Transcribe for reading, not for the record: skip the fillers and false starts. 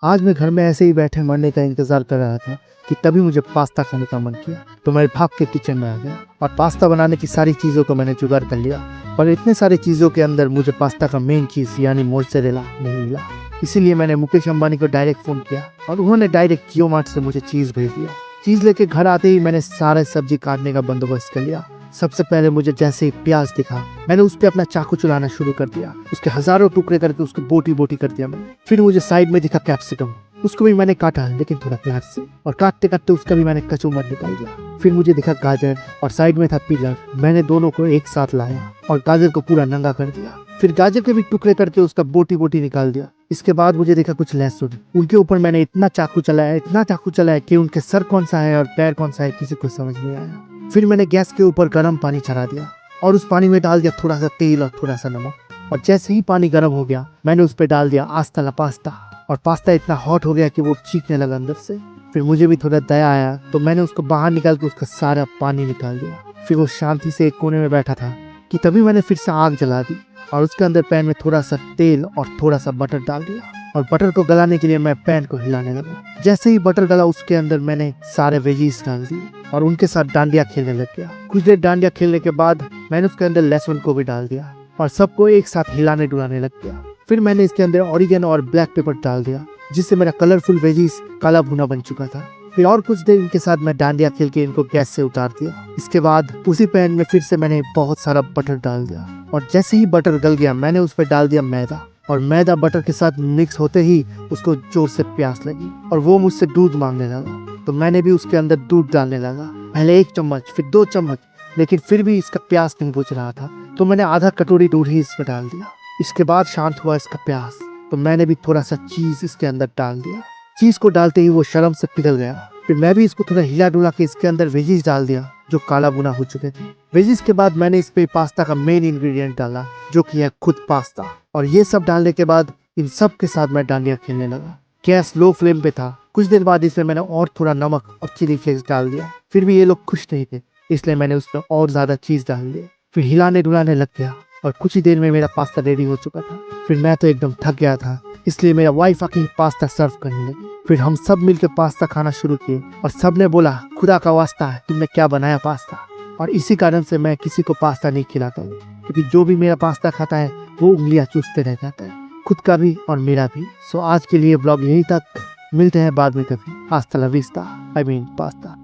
आज मैं घर में ऐसे ही बैठे मरने का इंतजार कर रहा था कि तभी मुझे पास्ता खाने का मन किया। तो मैं भाग के किचन में आ गया और पास्ता बनाने की सारी चीज़ों को मैंने जुगाड़ कर लिया। पर इतने सारी चीज़ों के अंदर मुझे पास्ता का मेन चीज़ यानी मोज़रेला नहीं मिला। इसीलिए मैंने मुकेश अंबानी को डायरेक्ट फ़ोन किया और उन्होंने डायरेक्ट जियो मार्ट से मुझे चीज़ भेज दिया। चीज़ लेके घर आते ही मैंने सारे सब्जी काटने का बंदोबस्त कर लिया। सबसे पहले मुझे जैसे ही प्याज दिखा, मैंने उस पे अपना चाकू चलाना शुरू कर दिया। उसके हजारों टुकड़े करके उसको बोटी बोटी कर दिया मैंने। फिर मुझे साइड में दिखा कैप्सिकम, उसको भी मैंने काटा लेकिन थोड़ा प्यार से, और काटते काटते उसका भी मैंने कचूमर निकाल दिया। फिर मुझे दिखा गाजर और साइड में था पिलर, मैंने दोनों को एक साथ लाया और गाजर को पूरा नंगा कर दिया। फिर गाजर के भी टुकड़े करके उसका बोटी बोटी निकाल दिया। इसके बाद मुझे देखा कुछ लहसुन, उनके ऊपर मैंने इतना चाकू चलाया कि उनके सर कौन सा है और पैर कौन सा है किसी को समझ नहीं आया। फिर मैंने गैस के ऊपर गर्म पानी चढ़ा दिया और उस पानी में डाल दिया थोड़ा सा तेल और थोड़ा सा नमक, और जैसे ही पानी गर्म हो गया मैंने उस पर डाल दिया आस्ता ला पास्ता, और पास्ता इतना हॉट हो गया कि वो चीखने लगा अंदर से। फिर मुझे भी थोड़ा दया आया तो मैंने उसको बाहर निकाल के उसका सारा पानी निकाल दिया। फिर वो शांति से एक कोने में बैठा था कि तभी मैंने फिर से आग जला दी और उसके अंदर पैन में थोड़ा सा तेल और थोड़ा सा बटर डाल दिया, और बटर को गलाने के लिए मैं पैन को हिलाने लगा। जैसे ही बटर गला उसके अंदर मैंने सारे वेजीज डाल दिए और उनके साथ डांडिया खेलने लग गया। कुछ देर डांडिया खेलने के बाद मैंने उसके अंदर लहसुन को भी डाल दिया और सबको एक साथ हिलाने डुलाने लग गया। फिर मैंने इसके अंदर ऑरिगेनो और ब्लैक पेपर डाल दिया, जिससे मेरा कलरफुल वेजीज काला भुना बन चुका था। फिर और कुछ देर इनके साथ मैं डांडिया खेल के इनको गैस से उतार दिया। इसके बाद उसी पैन में फिर से मैंने बहुत सारा बटर डाल दिया, और जैसे ही बटर गल गया मैंने उस पर डाल दिया मैदा, और मैदा बटर के साथ मिक्स होते ही उसको जोर से प्यास लगी और वो मुझसे दूध मांगने लगा। तो मैंने भी उसके अंदर दूध डालने लगा, पहले 1 चम्मच फिर 2 चम्मच, लेकिन फिर भी इसका प्यास नहीं बुझ रहा था तो मैंने आधा कटोरी दूध ही इसमें डाल दिया। इसके बाद शांत हुआ इसका प्यास तो मैंने भी थोड़ा सा चीज इसके अंदर डाल दिया। चीज को डालते ही वो शर्म से पिघल गया। फिर मैं भी इसको थोड़ा हिला डुला के इसके अंदर वेजीज डाल दिया जो काला बुना हो चुके थे। वेजीज के बाद मैंने इस पे पास्ता का मेन इंग्रेडिएंट डाला जो कि है खुद पास्ता, और ये सब डालने के बाद इन सब के साथ मैं डांडिया खेलने लगा। गैस लो फ्लेम पे था। कुछ देर बाद इसमें मैंने और थोड़ा नमक और चिली फ्लेक्स डाल दिया। फिर भी ये लोग खुश नहीं थे इसलिए मैंने उसमें और ज्यादा चीज डाल दिया। फिर हिलाने डुलाने लग गया और कुछ ही देर में मेरा पास्ता रेडी हो चुका था। फिर मैं तो एकदम थक गया था इसलिए मेरा वाइफ आके पास्ता सर्व करने लगी। फिर हम सब मिलकर पास्ता खाना शुरू किए और सबने बोला खुदा का वास्ता है तुमने क्या बनाया पास्ता। और इसी कारण से मैं किसी को पास्ता नहीं खिलाता हूँ, क्योंकि जो भी मेरा पास्ता खाता है वो उंगलियां चूसते रह जाता है, खुद का भी और मेरा भी। सो आज के लिए ब्लॉग यहीं तक, मिलते हैं बाद में कभी। हasta la vista, I mean pasta.